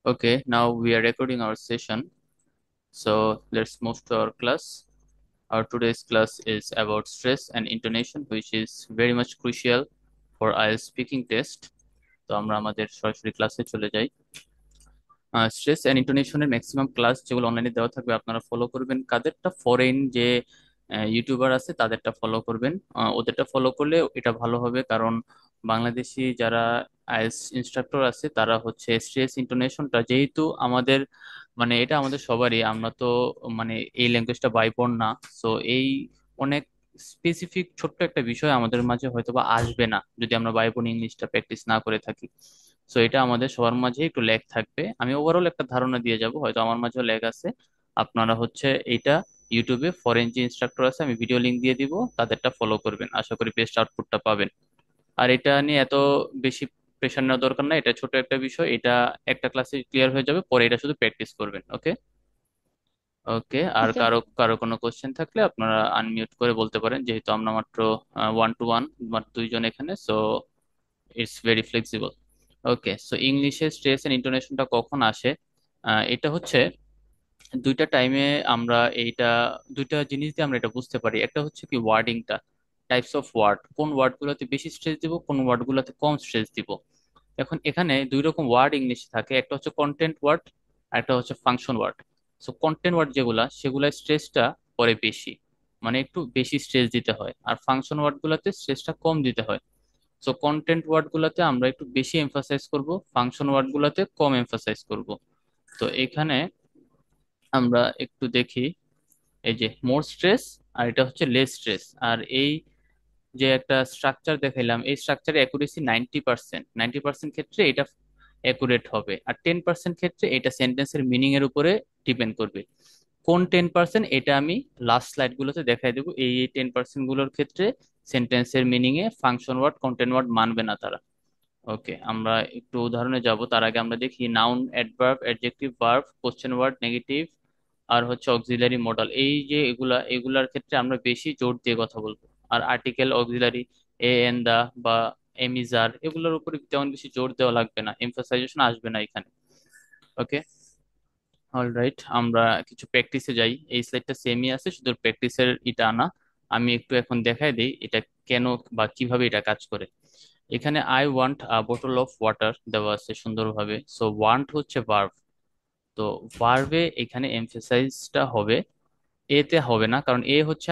Okay, now we are recording our session. So let's move to our class. Our today's class is about stress and intonation, which is very much crucial for IELTS speaking test. তো আমরা আমাদের সরাসরি ক্লাসে চলে যাই। Stress and ইন্টোনেশনের maximum class যেগুলো অনলাইনে দেওয়া থাকবে আপনারা ফলো করবেন। কাদেরটা ফরেন যে ইউটিউবার আছে তাদেরটা ফলো করবেন। ওদেরটা ফলো করলে এটা ভালো হবে, কারণ বাংলাদেশি যারা আইএলটিএস ইনস্ট্রাক্টর আছে তারা হচ্ছে স্ট্রেস ইন্টোনেশনটা, যেহেতু আমাদের মানে এটা আমাদের সবারই, আমরা তো মানে এই ল্যাঙ্গুয়েজটা বাইপর না। সো এই অনেক স্পেসিফিক ছোট্ট একটা বিষয় আমাদের মাঝে হয়তো বা আসবে না যদি আমরা বাইপন ইংলিশটা প্র্যাকটিস না করে থাকি। সো এটা আমাদের সবার মাঝে একটু ল্যাগ থাকবে। আমি ওভারঅল একটা ধারণা দিয়ে যাব, হয়তো আমার মাঝেও ল্যাগ আছে। আপনারা হচ্ছে এইটা ইউটিউবে ফরেন যে ইনস্ট্রাক্টর আছে আমি ভিডিও লিংক দিয়ে দিব, তাদেরটা ফলো করবেন, আশা করি বেস্ট আউটপুটটা পাবেন। আর এটা নিয়ে এত বেশি প্রেশার নেওয়ার দরকার নাই, এটা ছোট একটা বিষয়, এটা একটা ক্লাসে ক্লিয়ার হয়ে যাবে, পরে এটা শুধু প্র্যাকটিস করবেন। ওকে। ওকে, আর ওকে। কারো কারো কোনো কোশ্চেন থাকলে আপনারা আনমিউট করে বলতে পারেন, যেহেতু আমরা মাত্র 1 to 1, মাত্র দুইজন এখানে, so it's very flexible. Okay, so ইংলিশে স্ট্রেস এন্ড ইন্টোনেশনটা কখন আসে? এটা হচ্ছে দুইটা টাইমে আমরা এইটা দুইটা জিনিস দিয়ে আমরা এটা বুঝতে পারি। একটা হচ্ছে কি ওয়ার্ডিংটা, টাইপস অফ ওয়ার্ড, কোন ওয়ার্ডগুলোতে বেশি স্ট্রেস দিব, কোন ওয়ার্ডগুলোতে কম স্ট্রেস দিব। এখন এখানে দুই রকম ওয়ার্ড ইংলিশে থাকে, একটা হচ্ছে কন্টেন্ট ওয়ার্ড আর একটা হচ্ছে function word. So content word যেগুলা সেগুলা স্ট্রেসটা পরে বেশি, মানে একটু বেশি স্ট্রেস দিতে হয়, আর ফাংশন ওয়ার্ড গুলাতে স্ট্রেসটা কম দিতে হয়। সো কন্টেন্ট ওয়ার্ড গুলাতে আমরা একটু বেশি এমফাসাইজ করব, ফাংশন ওয়ার্ড গুলাতে কম এমফাসাইজ করব। তো এখানে আমরা একটু দেখি, এই যে মোর স্ট্রেস আর এটা হচ্ছে লেস স্ট্রেস। আর এই যে একটা স্ট্রাকচার দেখাইলাম, এই স্ট্রাকচারে অ্যাকুরেসি 90%, 90% ক্ষেত্রে এটা অ্যাকুরেট হবে, আর 10% ক্ষেত্রে এটা সেন্টেন্সের মিনিং এর উপরে ডিপেন্ড করবে। কোন 10% এটা আমি লাস্ট স্লাইড গুলোতে দেখাই দেবো। এই 10% গুলোর ক্ষেত্রে সেন্টেন্সের মিনিং এ ফাংশন ওয়ার্ড কন্টেন্ট ওয়ার্ড মানবে না তারা। ওকে, আমরা একটু উদাহরণে যাব, তার আগে আমরা দেখি noun, adverb, adjective, verb, question word, negative আর হচ্ছে অক্সিলারি মডেল। এই যে এগুলার ক্ষেত্রে আমরা বেশি জোর দিয়ে কথা বলবো। আর আর্টিকেল, অক্সিলারি, এ এন দা বা এমিজার, এগুলোর উপরে তেমন বেশি জোর দেওয়া লাগবে না, এমফাসাইজেশন আসবে না এখানে। ওকে, অলরাইট, আমরা কিছু প্র্যাকটিসে যাই। এই স্লাইডটা সেমই আছে, শুধু প্র্যাকটিসের এটা আনা। আমি একটু এখন দেখাই দিই এটা কেন বা কিভাবে এটা কাজ করে। এখানে I want a bottle of water দেওয়া আছে সুন্দরভাবে। সো ওয়ান্ট হচ্ছে ভার্ব, তো ভার্বে এখানে এমফেসাইজটা হবে, এতে হবে না, কারণ এ হচ্ছে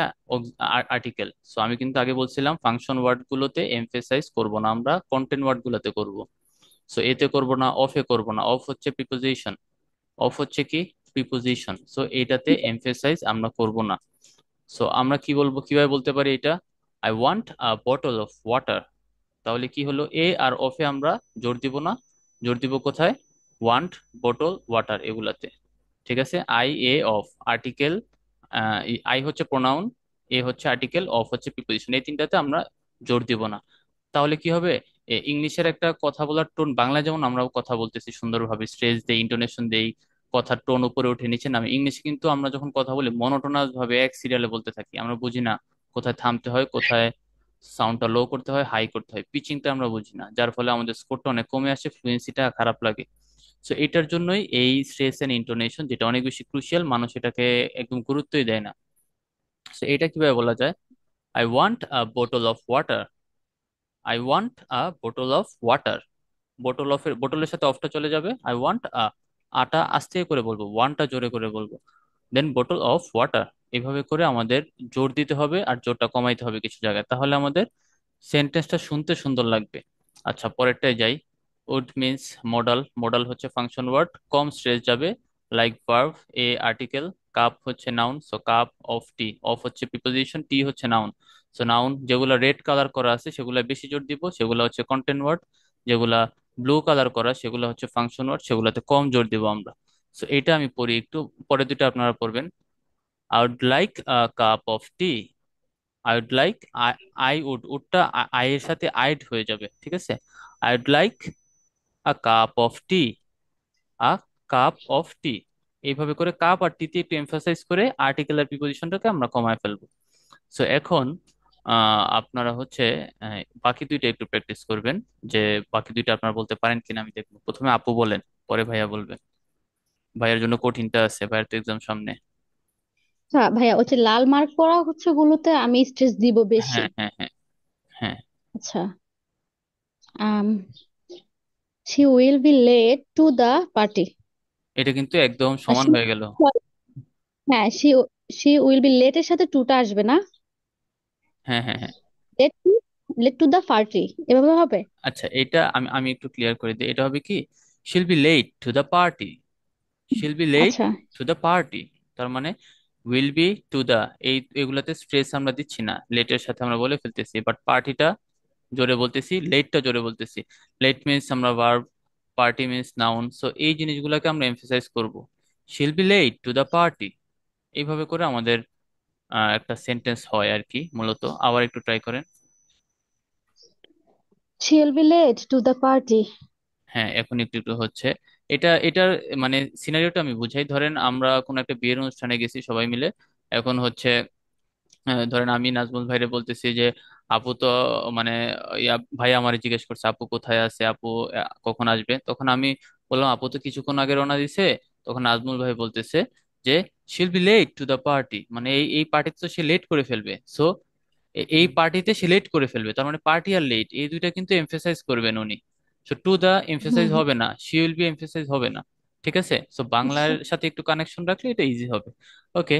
আর্টিকেল। সো আমি কিন্তু আগে বলছিলাম ফাংশন ওয়ার্ড গুলোতে এমফেসাইজ করব না, আমরা কন্টেন্ট ওয়ার্ড গুলোতে করব। সো এতে করব না, অফে করব না, অফ হচ্ছে প্রিপোজিশন, অফ হচ্ছে কি প্রিপোজিশন, সো এইটাতে এমফেসাইজ আমরা করব না। সো আমরা কি বলবো, কিভাবে বলতে পারি এটা? I want a bottle of water. তাহলে কি হলো, এ আর অফে আমরা জোর দিব না, জোর দিব কোথায়? ওয়ান্ট, বটল, ওয়াটার এগুলাতে। ঠিক আছে, I A of article, I হচ্ছে প্রোনাউন, এ হচ্ছে আর্টিকেল, অফ হচ্ছে প্রিপোজিশন, এই তিনটাতে আমরা জোর দিব না। তাহলে কি হবে, ইংলিশের একটা কথা বলার টোন, বাংলা যেমন আমরাও কথা বলতেছি সুন্দরভাবে, স্ট্রেস দেই, ইন্টোনেশন দেই, কথার টোন উপরে উঠে নিচে নামে, ইংলিশে কিন্তু আমরা যখন কথা বলি মনোটোনাস ভাবে এক সিরিয়ালে বলতে থাকি, আমরা বুঝি না কোথায় থামতে হয়, কোথায় সাউন্ডটা লো করতে হয়, হাই করতে হয়, পিচিংটা আমরা বুঝি না, যার ফলে আমাদের স্কোরটা অনেক কমে আসে, ফ্লুয়েন্সিটা খারাপ লাগে। সো এটার জন্যই এই স্ট্রেস এন্ড ইন্টোনেশন, যেটা অনেক বেশি ক্রুশিয়াল, মানুষ এটাকে একদম গুরুত্বই দেয় না। সো এটা কিভাবে বলা যায়? I want a bottle of water, I want a bottle of water. বোটলের সাথে অফটা চলে যাবে, আই ওয়ান্ট আ, আটা আস্তে করে বলবো, ওয়ানটা জোরে করে বলবো, দেন বোটল অফ ওয়াটার। এভাবে করে আমাদের জোর দিতে হবে আর জোরটা কমাইতে হবে কিছু জায়গায়, তাহলে আমাদের সেন্টেন্সটা শুনতে সুন্দর লাগবে। আচ্ছা, পরেরটায় যাই। উড মিন্স মডাল, মডাল হচ্ছে ফাংশন ওয়ার্ড, কম স্ট্রেস যাবে। লাইক ভার্ব, এ আর্টিকেল, কাপ হচ্ছে noun, so cup of T, of হচ্ছে প্রিপোজিশন, টি হচ্ছে নাউন। সো নাউন যেগুলো রেড কালার করা আছে সেগুলো বেশি জোর দিব, সেগুলো হচ্ছে কন্টেন্ট ওয়ার্ড। যেগুলা ব্লু কালার করা সেগুলো হচ্ছে ফাংশন ওয়ার্ড, সেগুলোতে কম জোর দিব আমরা। সো এটা আমি পড়ি একটু, পরে দুটো আপনারা পড়বেন। I would like a cup of tea, I would like, I would, উডটা আই এর সাথে আইড হয়ে যাবে, ঠিক আছে? I would like a cup of tea, a cup of tea. এইভাবে করে কাপ আর টিতে একটু এমফাসাইজ করে আর্টিকেল আর প্রিপোজিশনটাকে আমরা কমায় ফেলবো। সো এখন আপনারা হচ্ছে বাকি দুইটা একটু প্র্যাকটিস করবেন, যে বাকি দুইটা আপনারা বলতে পারেন কিনা আমি দেখবো। প্রথমে আপু বলেন। পরে ভাইয়া বলবে। ভাইয়ার জন্য কঠিনটা আছে, ভাইয়ার তো এক্সাম সামনে। আচ্ছা ভাইয়া, ওই যে লাল মার্ক করা হচ্ছে গুলোতে আমি স্ট্রেস দিব বেশি। হ্যাঁ হ্যাঁ হ্যাঁ হ্যাঁ। আচ্ছা, she will be late to the party। এটা কিন্তু একদম সমান হয়ে গেল। হ্যাঁ, she will be late এর সাথে টুটা আসবে না? হ্যাঁ হ্যাঁ হ্যাঁ। Late to, late to the party, এভাবে হবে? আচ্ছা, এটা আমি আমি একটু ক্লিয়ার করে দিই, এটা হবে কি, shall be late to the party, shall be late আচ্ছা। To the party. তার মানে উইল বি টু দ্য, এই এগুলাতে স্ট্রেস আমরা দিচ্ছি না, লেটের সাথে আমরা বলে ফেলতেছি, বাট পার্টিটা জোরে বলতেছি, লেটটা জোরে বলতেছি। লেট মিন্স আমরা verb, party means noun, so এই জিনিসগুলোকে আমরা এমফেসাইজ করব। She'll be late to the party, এইভাবে করে আমাদের একটা সেন্টেন্স হয় আর কি মূলত। আবার একটু ট্রাই করেন। she'll be late to the party। হ্যাঁ, এখন একটু একটু হচ্ছে। এটার মানে সিনারিওটা আমি বুঝাই। ধরেন আমরা কোনো একটা বিয়ের অনুষ্ঠানে গেছি সবাই মিলে। এখন হচ্ছে ধরেন আমি নাজমুল ভাইরে বলতেছি যে আপু তো মানে ভাই আমার জিজ্ঞেস করছে আপু কোথায় আছে, আপু কখন আসবে। তখন আমি বললাম আপু তো কিছুক্ষণ আগে রওনা দিছে। তখন নাজমুল ভাই বলতেছে যে she'll be late to the party, মানে এই এই পার্টিতে তো সে লেট করে ফেলবে। সো এই পার্টিতে সে লেট করে ফেলবে, তার মানে পার্টি আর লেট এই দুইটা কিন্তু এমফেসাইজ করবেন উনি। So to the hmm emphasize hmm. হবে না, শি উইল বি এমফেসাইজ হবে না। ঠিক আছে, সো বাংলার আচ্ছা। সাথে একটু কানেকশন রাখলে এটা ইজি হবে। ওকে,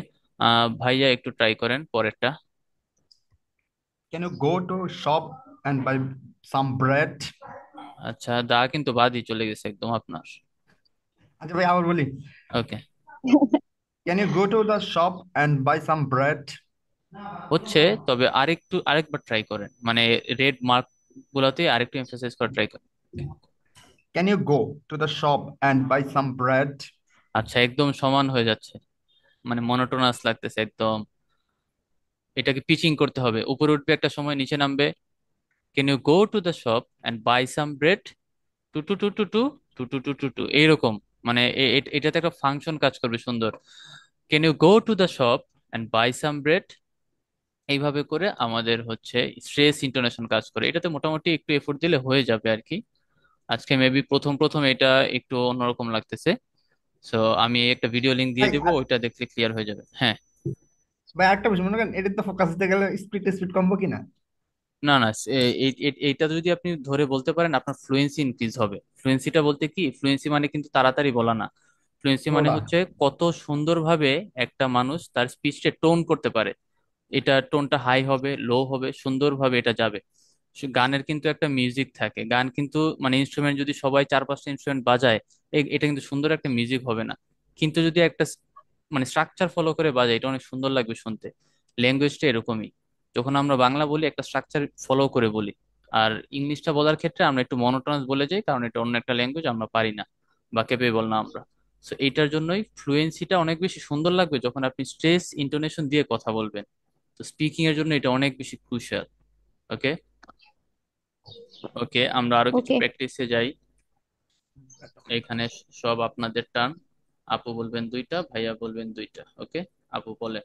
ভাইয়া একটু ট্রাই করেন পরেরটা। Can you go to shop and buy some bread? আচ্ছা, দা কিন্তু বাদই চলে গেছে একদম আপনার। আচ্ছা ভাই আবার বলি। ওকে, Can you go to the shop and buy some bread? হচ্ছে, তবে আরেকবার ট্রাই করেন, মানে রেড মার্ক গুলাতে আরেকটু এমফেসাইজ করে ট্রাই করেন। Can you go to the shop and buy some bread? আচ্ছা, একদম সমান হয়ে যাচ্ছে, মানে মনোটোনাস লাগতেছে একদম। এটাকে পিচিং করতে হবে, উপরে উঠবে একটা সময় নিচে নামবে। Can you go to the shop and buy some bread, to to to to to to to to to to এইরকম। মানে এটাতে একটা ফাংশন কাজ করবে সুন্দর। Can you go to the shop and buy some bread, এইভাবে করে আমাদের হচ্ছে স্ট্রেস ইন্টোনেশন কাজ করে। এটাতে মোটামুটি একটু এফোর্ট দিলে হয়ে যাবে আর কি। আজকে মেবি প্রথম প্রথম এটা একটু অন্যরকম লাগতেছে। সো আমি একটা ভিডিও লিংক দিয়ে ভাই দিব, ওইটা দেখলে ক্লিয়ার হয়ে যাবে। হ্যাঁ। ভাই একটা বিষয় মনে করেন এটার তো ফোকাস দিতে গেলে স্পিড স্পিড কমবো কিনা? না না, এইটা যদি আপনি ধরে বলতে পারেন আপনার ফ্লুয়েন্সি ইনক্রিজ হবে। ফ্লুয়েন্সিটা বলতে কি, ফ্লুয়েন্সি মানে কিন্তু তাড়াতাড়ি বলা না। ফ্লুয়েন্সি মানে বলা। হচ্ছে কত সুন্দরভাবে একটা মানুষ তার স্পিচটা টোন করতে পারে। এটা টোনটা হাই হবে, লো হবে, সুন্দরভাবে এটা যাবে। গানের কিন্তু একটা মিউজিক থাকে, গান কিন্তু মানে ইনস্ট্রুমেন্ট যদি সবাই 4-5টা ইনস্ট্রুমেন্ট বাজায়, এটা কিন্তু সুন্দর একটা মিউজিক হবে না। কিন্তু যদি একটা মানে স্ট্রাকচার ফলো করে বাজায়, এটা অনেক সুন্দর লাগবে শুনতে। ল্যাঙ্গুয়েজটা এরকমই, যখন আমরা বাংলা বলি একটা স্ট্রাকচার ফলো করে বলি। আর ইংলিশটা বলার ক্ষেত্রে আমরা একটু মনোটোনাস বলে যাই, কারণ এটা অন্য একটা ল্যাঙ্গুয়েজ, আমরা পারি না বা কেপেবল না আমরা। সো এইটার জন্যই ফ্লুয়েন্সিটা অনেক বেশি সুন্দর লাগবে যখন আপনি স্ট্রেস ইন্টোনেশন দিয়ে কথা বলবেন। তো স্পিকিং এর জন্য এটা অনেক বেশি ক্রুশিয়াল। ওকে। ওকে, আমরা আরো কিছু ওকে। প্র্যাকটিসে যাই। এখানে সব আপনাদের টার্ন। আপু বলবেন দুইটা, ভাইয়া বলবেন দুইটা। ওকে, আপু বলে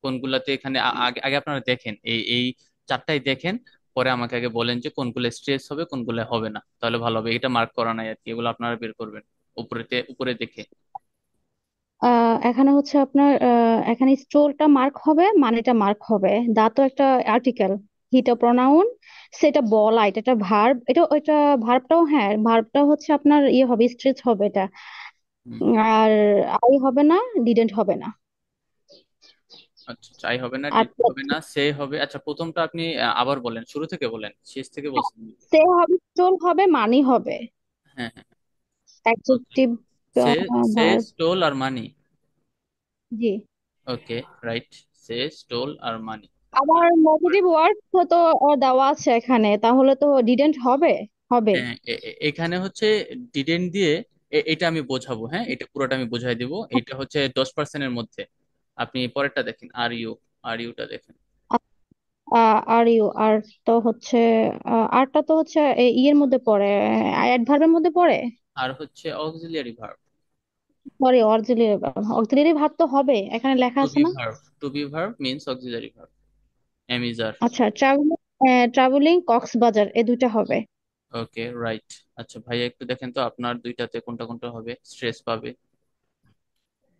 কোনগুলাতে এখানে আগে আগে আপনারা দেখেন, এই এই চারটাই দেখেন, পরে আমাকে আগে বলেন যে কোনগুলো স্ট্রেস হবে কোনগুলো হবে না, তাহলে ভালো হবে। এটা মার্ক করা নাই আর কি, এগুলো আপনারা বের করবেন উপরেতে উপরে দেখে। এখানে হচ্ছে আপনার এখানে স্টোরটা মার্ক হবে, মানেটা মার্ক হবে। দা তো একটা আর্টিকেল, হিটা প্রনাউন, সেটা বলা, এটা একটা ভার্ব, এটা ওইটা ভার্বটাও, হ্যাঁ ভার্বটা হচ্ছে আপনার ইয়ে হবে, স্ট্রেচ হবে এটা। হুম। আর আই হবে না, ডিডেন্ট হবে না। আচ্ছা, চাই হবে না, আর ডিড হবে না, সে হবে। আচ্ছা, প্রথমটা আপনি আবার বলেন, শুরু থেকে বলেন, শেষ থেকে বলছেন। সে হবে, স্টোল হবে, মানি হবে, হ্যাঁ হ্যাঁ। ওকে, অ্যাডজেক্টিভ সে সে ভার্ব। স্টোল আর মানি। জি। ওকে, রাইট, সে স্টোল আর মানি। আবার নেগেটিভ ওয়ার্ড তো দেওয়া আছে এখানে, তাহলে তো ডিডেন্ট হবে, হবে। এখানে হচ্ছে ডিডেন্ট দিয়ে এটা আমি বোঝাবো। হ্যাঁ, এটা পুরোটা আমি বোঝাই দিব। এটা হচ্ছে 10% মধ্যে। আপনি পরেরটা দেখেন, আর ইউ, আর ইউটা দেখেন। আর ইউ, আর তো হচ্ছে আরটা তো হচ্ছে ইয়ের মধ্যে পড়ে, অ্যাডভার্বের মধ্যে পড়ে। আর হচ্ছে auxiliary verb. Sorry, auxiliary, auxiliary verb তো হবে, এখানে লেখা টু আছে বি না? Verb, to be verb means auxiliary verb, am is are. আচ্ছা, ট্রাভেলিং, ট্রাভেলিং কক্সবাজার, এই দুইটা হবে। Okay, right. আচ্ছা ভাইয়া, একটু দেখেন তো আপনার দুইটাতে কোনটা কোনটা হবে, স্ট্রেস পাবে।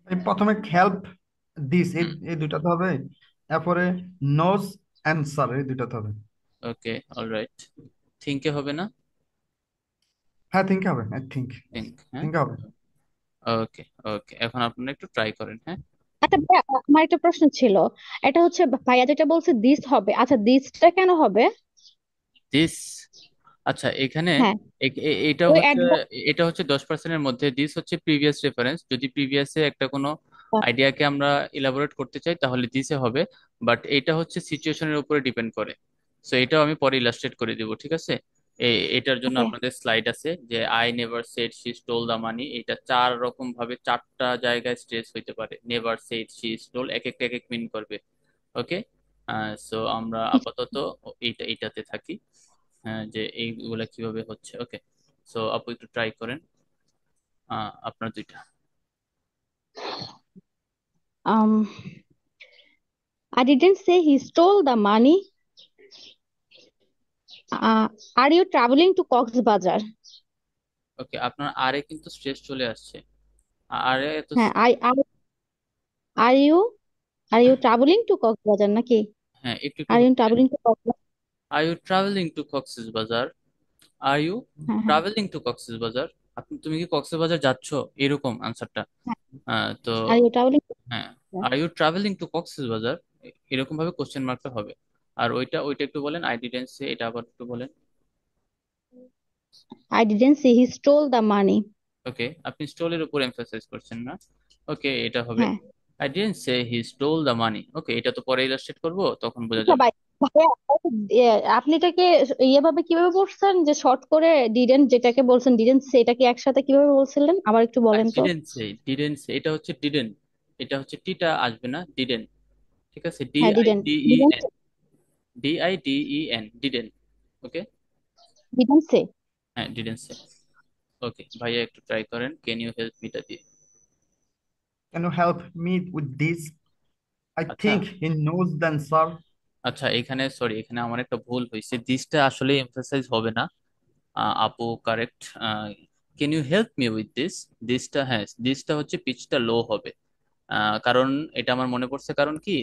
এই প্রথমে হেল্প দিস, এই হুম। এই দুইটাতে হবে। এরপরে নোজ অ্যান্সার, এই দুইটাতে হবে। ওকে, অলরাইট। থিঙ্কে হবে না? হ্যাঁ, থিঙ্ক হবে, আই থিঙ্ক। থিঙ্ক, হ্যাঁ। থিঙ্ক হবে। ওকে, ওকে, এখন আপনারা একটু ট্রাই করেন, হ্যাঁ। আচ্ছা ভাইয়া, আমার একটা প্রশ্ন ছিল। এটা হচ্ছে ভাইয়া যেটা বলছে দিস হবে, আচ্ছা দিসটা কেন হবে? দিস, আচ্ছা এখানে হ্যাঁ, এটা ওই হচ্ছে, অ্যাডভার্ব। 10%-এর মধ্যে দিস হচ্ছে প্রিভিয়াস রেফারেন্স। যদি প্রিভিয়াসে একটা কোনো আইডিয়াকে আমরা ইলাবোরেট করতে চাই তাহলে দিসে হবে। বাট এটা হচ্ছে সিচুয়েশনের উপরে ডিপেন্ড করে। সো এটাও আমি পরে ইলাস্ট্রেট করে দিব, ঠিক আছে। এটার জন্য ওকে, আপনাদের স্লাইড আছে যে I never said she stole the money, এটা চার রকম ভাবে চারটা জায়গায় স্ট্রেস হইতে পারে। নেভার সেড শি স্টোল, এক একটা এক এক মিন করবে। ওকে। সো আমরা আপাতত এইটাতে থাকি। হ্যাঁ, যে এইগুলা কিভাবে হচ্ছে। ওকে, সো আপু একটু ট্রাই করেন আপনার দুইটা। um I didn't say he stole the money. uh, are you traveling to Cox's Bazar? ওকে, আপনার আরে কিন্তু স্ট্রেস চলে আসছে। আরে এত হ্যাঁ, are you are you traveling to Cox's Bazar নাকি? হ্যাঁ, একটু একটু Are you ধরবেন। traveling to Cox's Bazar? Are you travelling to Cox's Bazar? Are you হ্যাঁ, হ্যাঁ, ট্রাভেলিং টু কক্সেস বাজার? তুমি কি কক্সেস বাজার যাচ্ছ, এরকম আনসারটা। হ্যাঁ। তো Are you traveling to হ্যাঁ, Cox's are you travelling to Cox's Bazar, এরকম ভাবে কোশ্চেন মার্কটা হবে। আর ওইটা ওইটা একটু বলেন, আই ডিডন্ট সে, এটা আবার একটু বলেন। Bazar? I didn't say he stole the money. ওকে, আপনি স্টোলের উপর এমফাসাইজ করছেন না। ওকে, এটা হবে হ্যাঁ। I didn't say he stole the money. Okay, এটা তো পরে ইলাস্ট্রেট করব, তখন বোঝা আচ্ছা যাবে। ভাই, ভাইয়া, আপনি এটাকে ইয়েভাবে কিভাবে বলছেন যে শর্ট করে ডিডেন্ট, যেটাকে বলছেন ডিডেন্ট সেটাকে একসাথে কিভাবে বলছিলেন আবার একটু আই বলেন তো? ডিডেন্ট সে, এটা হচ্ছে ডিডেন্ট। এটা হচ্ছে টিটা আসবে না, ডিডেন্ট। ঠিক আছে, ডি হ্যাঁ, I didn't D E didn't N, D I D E N, didn't. Okay. Didn't say. হ্যাঁ, ডিডেন্ট সে। ওকে ভাইয়া, একটু ট্রাই করেন ক্যান ইউ হেল্প মিটা দিয়ে। Can you help me with this? I আচ্ছা, think he knows the answer. আচ্ছা, এখানে sorry, এখানে আমার একটা ভুল হয়েছে, দিসটা আসলে এমফাসাইজ হবে না। আপু correct. Can you help me with this, দিসটা, হ্যাঁ দিসটা হচ্ছে পিচটা লো হবে। কারণ এটা আমার মনে পড়ছে, কারণ কি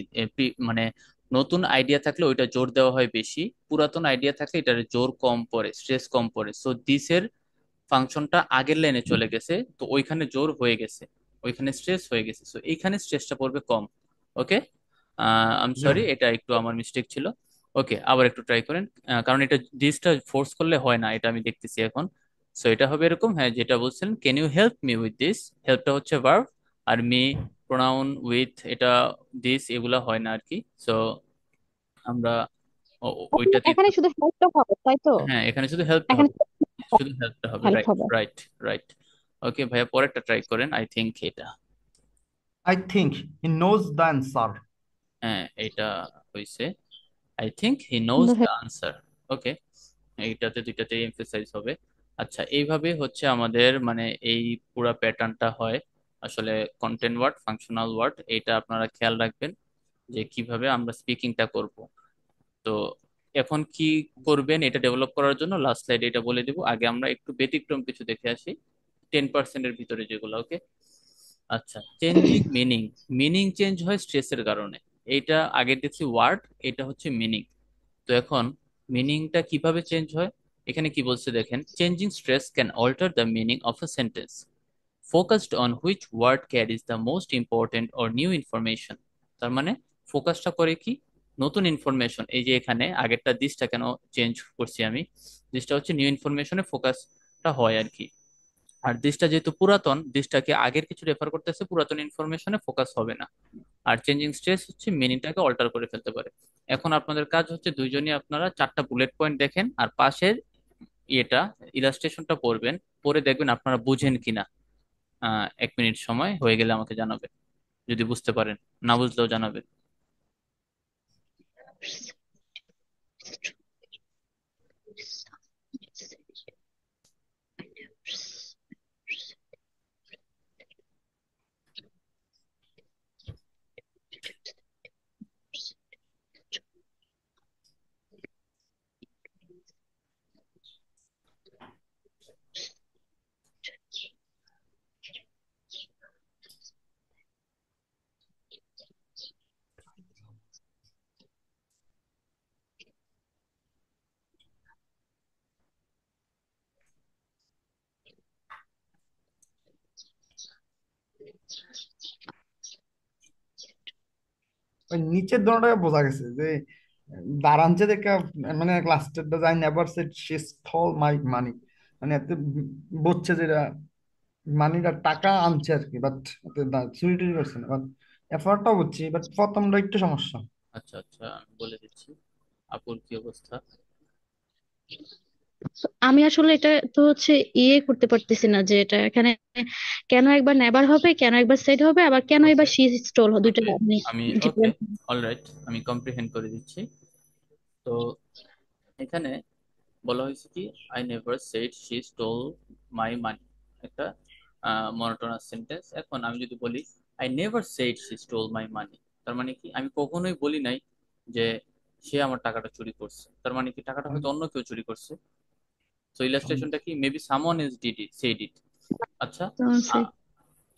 মানে নতুন আইডিয়া থাকলে ওইটা জোর দেওয়া হয় বেশি, পুরাতন আইডিয়া থাকলে এটার জোর কম পড়ে, স্ট্রেস কম পড়ে। সো দিসের ফাংশনটা আগের লাইনে চলে গেছে, তো ওইখানে জোর হয়ে গেছে, ওইখানে স্ট্রেস হয়ে গেছে, সো এইখানে স্ট্রেসটা পড়বে কম। ওকে, আই এম সরি, এটা একটু আমার মিস্টেক ছিল। ওকে, আবার একটু ট্রাই করেন। কারণ এটা ডিসটা ফোর্স করলে হয় না, এটা আমি দেখতেছি এখন। সো এটা হবে এরকম, হ্যাঁ যেটা বলছেন, can you help me with this, হেল্পটা হচ্ছে ভার্ব, আর মি প্রোনাউন, উইথ এটা দিস এগুলা হয় না আর কি। সো আমরা ওইটাতে এখানে একটু, শুধু হেল্পটা হবে তাই তো? হ্যাঁ এখানে শুধু হেল্পটা এখানে হবে, শুধু হেল্পটা হবে, হেল্প রাইট হবে। Right right. ওকে ভাইয়া, পরেরটা ট্রাই করেন, আই থিংক এটা। I think he knows the answer. হ্যাঁ, এটা হয়েছে, আই থিংক হি নোজ সুন্দর দ্য আনসার। ওকে, এইটাতে দুইটাতে এমফেসাইজ হবে। আচ্ছা, এইভাবে হচ্ছে আমাদের মানে এই পুরা প্যাটার্নটা হয়। আসলে কন্টেন্ট ওয়ার্ড, ফাংশনাল ওয়ার্ড, এটা আপনারা খেয়াল রাখবেন যে কিভাবে আমরা স্পিকিংটা করব। তো এখন কি করবেন এটা ডেভেলপ করার জন্য লাস্ট স্লাইডে এটা বলে দিব, আগে আমরা একটু ব্যতিক্রম কিছু দেখে আসি, 10%-এর ভিতরে যেগুলো। ওকে, আচ্ছা, চেঞ্জিং মিনিং, মিনিং চেঞ্জ হয় স্ট্রেসের কারণে। এইটা আগে দেখছি ওয়ার্ড, এটা হচ্ছে মিনিং। তো এখন মিনিংটা কিভাবে চেঞ্জ হয়, এখানে কি বলছে দেখেন, changing stress can alter the meaning of a sentence focused on which word carries the most important or new information. তার মানে ফোকাসটা করে কি, নতুন ইনফরমেশন। এই যে এখানে আগেরটা দিসটা কেন চেঞ্জ করছি আমি, দিসটা হচ্ছে নিউ ইনফরমেশনে ফোকাসটা হয় আর কি। আর দিসটা যেহেতু পুরাতন, দিসটাকে আগের কিছু রেফার করতেছে, পুরাতন ইনফরমেশনে ফোকাস হবে না। আর চেঞ্জিং স্ট্রেস হচ্ছে মিনিংটাকে অল্টার করে ফেলতে পারে। এখন আপনাদের কাজ হচ্ছে দুইজনই আপনারা চারটা বুলেট পয়েন্ট দেখেন আর পাশের ইয়েটা, ইলাস্ট্রেশনটা পড়বেন, পরে দেখবেন আপনারা বুঝেন কিনা। 1 মিনিট সময় হয়ে গেলে আমাকে জানাবেন, যদি বুঝতে পারেন, না বুঝলেও জানাবেন। ওই নিচের দোনোটাকে বোঝা গেছে যে দাঁড়ানছে দেখা, মানে লাস্টেরটা যাই নেভার সেড শি স্টল মাই মানি, মানে এতে বুঝছে যেটা মানিটা টাকা আনছে আর কি, বাট চুরি টুরি করছে না, বাট এফার্টটা বুঝছি, বাট প্রথমটা একটু সমস্যা। আচ্ছা আচ্ছা, আমি বলে দিচ্ছি আপুর কি অবস্থা। So, আমি আসলে এটা তো হচ্ছে ইয়ে করতে পারতেছি না যে এটা এখানে কেন একবার নেবার হবে, কেন একবার সেট হবে, আবার কেন ওকে এবার শি স্টোল দুইটা ওকে, আমি আমি ঠিক- ওকে, অলরাইট, আমি কম্প্রিহেন্ড করে দিচ্ছি। তো এখানে বলা হয়েছে কি, I never said she stole my money, একটা মনোটোনাস সেন্টেন্স। এখন আমি যদি বলি I never said she stole my money, তার মানে কি আমি কখনোই বলি নাই যে সে আমার টাকাটা চুরি করছে, তার মানে কি টাকাটা হয়তো অন্য কেউ চুরি করছে। তো ইলাস্ট্রেশনটা কি, maybe someone is did it, said it. আচ্ছা, আছে। আ-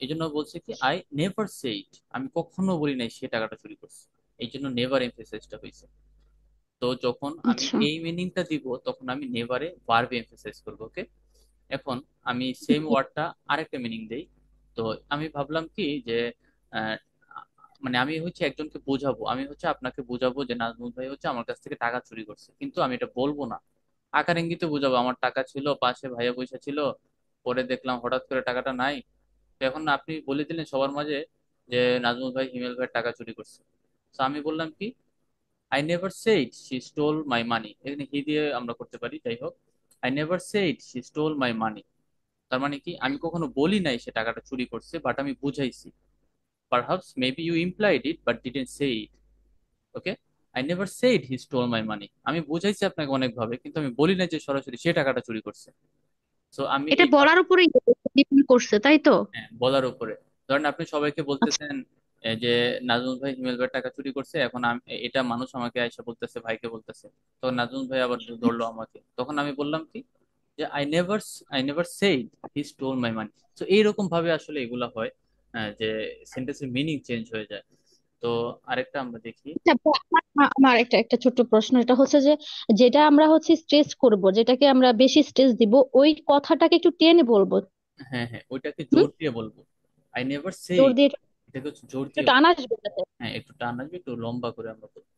এই জন্য বলছে কি আই নেভার সেড, আমি কখনো বলি নাই সে টাকাটা চুরি করছে, এই জন্য নেভার এমফেসাইজটা হয়েছে। তো যখন আমি আচ্ছা এই মিনিংটা দিব তখন আমি নেভারে ভার্বে এমফেসাইজ করবো, ওকে। এখন আমি সেম ওয়ার্ডটা আরেকটা মিনিং দেই। তো আমি ভাবলাম কি যে আহ, মানে আমি হচ্ছে একজনকে বোঝাবো, আমি হচ্ছে আপনাকে বোঝাবো যে নাজমুল ভাই হচ্ছে আমার কাছ থেকে টাকা চুরি করছে, কিন্তু আমি এটা বলবো না, আকার ইঙ্গিতে বোঝাবো আমার টাকা ছিল পাশে, ভাইয়া পয়সা ছিল, পরে দেখলাম হঠাৎ করে টাকাটা নাই। তো এখন আপনি বলে দিলেন সবার মাঝে যে নাজমুল ভাই হিমেল ভাইয়ের টাকা চুরি করছে। তো আমি বললাম কি, I never said she stole my money, এখানে হি দিয়ে আমরা করতে পারি, যাই হোক। I never said she stole my money, তার মানে কি আমি কখনো বলি নাই সে টাকাটা চুরি করছে, বাট আমি বুঝাইছি। Perhaps maybe you implied it but didn't say it, okay. I never said he stole my money, আমি বুঝাইছি আপনাকে অনেক ভাবে, কিন্তু আমি বলি না যে সরাসরি সে টাকাটা চুরি করছে। সো আমি এটা এই, বলার উপরেই ডিপেন্ড করছে, তাই তো? হ্যাঁ, বলার উপরে। ধরেন আপনি সবাইকে বলতেছেন যে নাজমুল ভাই হিমেল ভাইয়ের টাকা চুরি করছে, এখন আমি এটা মানুষ আমাকে আইসা বলতেছে, ভাইকে বলতেছে, তখন নাজমুল ভাই আবার ধরলো আমাকে, তখন আমি বললাম কি যে I never said he stole my money. তো এইরকম ভাবে আসলে এগুলা হয়, যে সেন্টেন্সের মিনিং চেঞ্জ হয়ে যায়। তো আরেকটা আমরা দেখি। আচ্ছা, আমার একটা একটা ছোট্ট প্রশ্ন, এটা হচ্ছে যে যেটা আমরা হচ্ছে স্ট্রেস করব, যেটাকে আমরা বেশি স্ট্রেস দিব, ওই কথাটাকে একটু টেনে বলবো। হ্যাঁ হ্যাঁ, ওইটাকে হুম, জোর দিয়ে বলবো, আই নেভার জোর সেইড, দিয়ে এটাকে হচ্ছে জোর একটু দিয়ে টান বলবো। আসবে যাতে। হ্যাঁ, একটু টান আসবে, একটু লম্বা করে আমরা বলবো।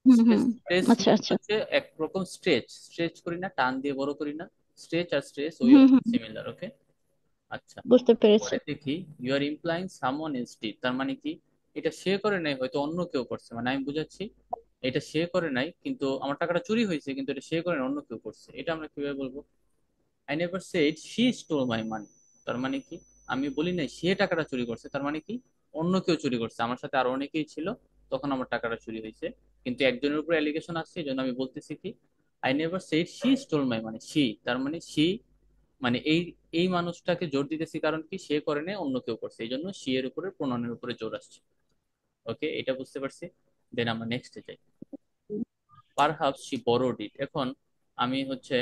হুম স্ট্রেস হুম। স্ট্রেস আচ্ছা মিনস আচ্ছা। হচ্ছে একরকম স্ট্রেচ, স্ট্রেচ করি না, টান দিয়ে বড় করি না, স্ট্রেচ আর স্ট্রেস ওই হুম হুম। সিমিলার, ওকে। আচ্ছা, বুঝতে পেরেছি। পরে দেখি you are implying someone is did, তার মানে কি এটা সে করে নাই, হয়তো অন্য কেউ করছে, মানে আমি বুঝাচ্ছি এটা সে করে নাই, কিন্তু আমার টাকাটা চুরি হয়েছে, কিন্তু এটা সে করে নাই, অন্য কেউ করছে। এটা আমরা কিভাবে বলবো, I never said she stole my money, তার মানে কি আমি বলি নাই সে টাকাটা চুরি করছে, তার মানে কি অন্য কেউ চুরি করছে, আমার সাথে আরো অনেকেই ছিল, তখন আমার টাকাটা চুরি হয়েছে, কিন্তু একজনের উপর অ্যালিগেশন আসছে, এই জন্য আমি বলতেছি কি I never said she stole my money, she তার মানে শি, মানে এই এই মানুষটাকে জোর দিতেছি কারণ কি সে করে নাই, অন্য কেউ করছে, এই জন্য শি এর উপরে, প্রণয়নের উপরে জোর আসছে। ওকে, এটা বুঝতে পারছি। দেন আমরা নেক্সটে যাই। পারহাপস শি বরোড ইট, এখন আমি হচ্ছে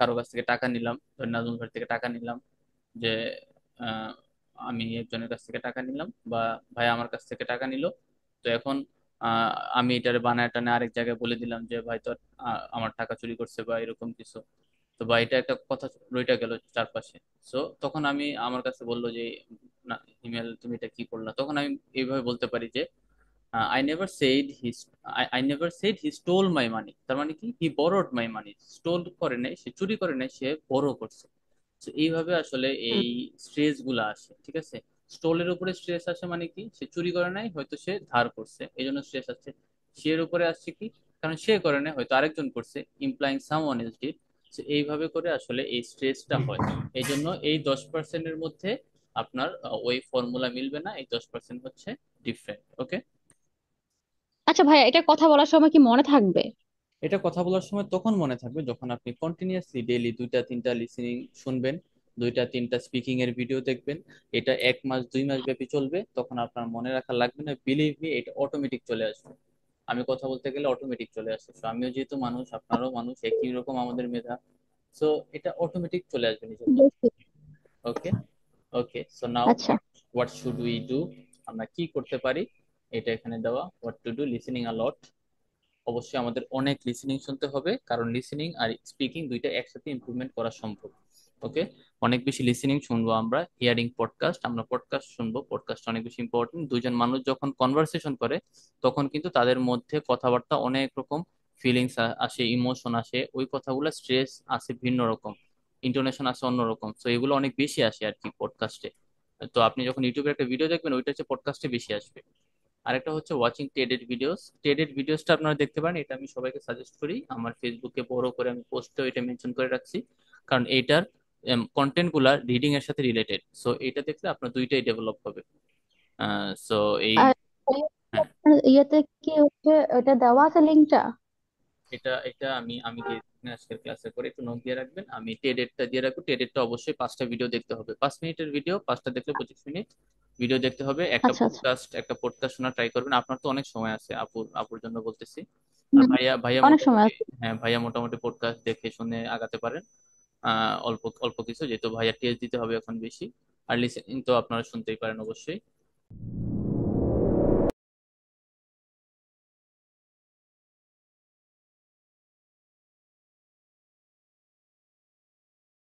কারো কাছ থেকে টাকা নিলাম, ধরেন নাজমুল ভাই থেকে টাকা নিলাম, যে আহ, আমি একজনের কাছ থেকে টাকা নিলাম, বা ভাই আমার কাছ থেকে টাকা নিল। তো এখন আহ, আমি এটারে বানায় টানে আরেক জায়গায় বলে দিলাম যে ভাই তো আমার টাকা চুরি করছে বা এরকম কিছু। তো বা এটা একটা কথা রইটা গেল চারপাশে। সো তখন আমি, আমার কাছে বললো যে না হিমেল তুমি এটা কি করলা, তখন আমি এইভাবে বলতে পারি যে I never said his, I never said he stole my money, তার মানে কি হি বরোড মাই মানি, স্টোল করে নাই, সে চুরি করে নাই, সে বড় করছে। তো এইভাবে আসলে হুম। এই স্ট্রেস গুলা আসে, ঠিক আছে। স্টোলের উপরে স্ট্রেস আসে মানে কি সে চুরি করে নাই, হয়তো সে ধার করছে, এই জন্য স্ট্রেস আসছে। সে এর উপরে আসছে কি, কারণ সে করে নাই, হয়তো আরেকজন করছে, ইমপ্লাইং সামওয়ান এলস ডিড। এইভাবে করে আসলে এই স্ট্রেসটা হয়। এই জন্য এই 10%-এর মধ্যে আপনার ওই ফর্মুলা মিলবে না, এই 10% হচ্ছে ডিফারেন্ট, ওকে। আচ্ছা ভাইয়া, এটা কথা বলার সময় কি মনে থাকবে? এটা কথা বলার সময় তখন মনে থাকবে যখন আপনি কন্টিনিউয়াসলি ডেইলি দুইটা তিনটা লিসেনিং শুনবেন, দুইটা তিনটা স্পিকিং এর ভিডিও দেখবেন, এটা 1 মাস 2 মাস ব্যাপী চলবে, তখন আপনার মনে রাখা লাগবে না, বিলিভ মি এটা অটোমেটিক চলে আসবে। আমি কথা বলতে গেলে অটোমেটিক চলে আসে, তো আমিও যেহেতু মানুষ, আপনারও মানুষ, একই রকম আমাদের মেধা। সো এটা অটোমেটিক চলে আসবে নিজের মধ্যে, বুঝছি। ওকে। ওকে, সো নাও আচ্ছা হোয়াট শুড উই ডু, আমরা কি করতে পারি, এটা এখানে দেওয়া, হোয়াট টু ডু, লিসেনিং আ লট। অবশ্যই আমাদের অনেক লিসেনিং শুনতে হবে, কারণ লিসেনিং আর স্পিকিং দুইটা একসাথে ইমপ্রুভমেন্ট করা সম্ভব। ওকে, অনেক বেশি লিসেনিং শুনবো আমরা, হিয়ারিং পডকাস্ট, আমরা পডকাস্ট শুনবো। পডকাস্ট অনেক বেশি ইম্পর্টেন্ট। দুইজন মানুষ যখন কনভারসেশন করে তখন কিন্তু তাদের মধ্যে কথাবার্তা অনেক রকম ফিলিংস আসে, ইমোশন আসে, ওই কথাগুলো স্ট্রেস আসে ভিন্ন রকম, ইন্টোনেশন আসে অন্যরকম, তো এগুলো অনেক বেশি আসে আর কি পডকাস্টে। তো আপনি যখন ইউটিউবে একটা ভিডিও দেখবেন ওইটা হচ্ছে পডকাস্টে বেশি আসবে। আরেকটা হচ্ছে ওয়াচিং টেডেড ভিডিওস। টেডেড ভিডিওসটা আপনারা দেখতে পারেন, এটা আমি সবাইকে সাজেস্ট করি, আমার ফেসবুকে বড় করে আমি পোস্টেও এটা মেনশন করে রাখছি, কারণ এইটার কন্টেন্ট গুলা রিডিং এর সাথে রিলেটেড। সো এটা দেখলে আপনার দুইটাই ডেভেলপ হবে। সো এই, আর হ্যাঁ, ইয়েতে কি হচ্ছে, ওটা দেওয়া আছে লিঙ্কটা? এটা এটা আমি দিয়ে আজকের ক্লাসে করে একটু নোট দিয়ে রাখবেন, আমি টেডেটটা দিয়ে রাখবো। টেডেটটা অবশ্যই 5টা ভিডিও দেখতে হবে, 5 মিনিটের ভিডিও, 5টা দেখলে 25 মিনিট ভিডিও দেখতে হবে। একটা আচ্ছা আচ্ছা। পডকাস্ট, একটা পডকাস্ট শোনা ট্রাই করবেন, আপনার তো অনেক সময় আছে, আপুর জন্য বলতেছি। আর হুম, ভাইয়া ভাইয়া অনেক সময় মোটামুটি, আছে। হ্যাঁ ভাইয়া মোটামুটি পডকাস্ট দেখে শুনে আগাতে পারেন। অল্প অল্প কিছু, যেহেতু ভাইয়া টেস্ট দিতে হবে এখন বেশি। আর লিসেনিং তো আপনারা শুনতেই পারেন অবশ্যই।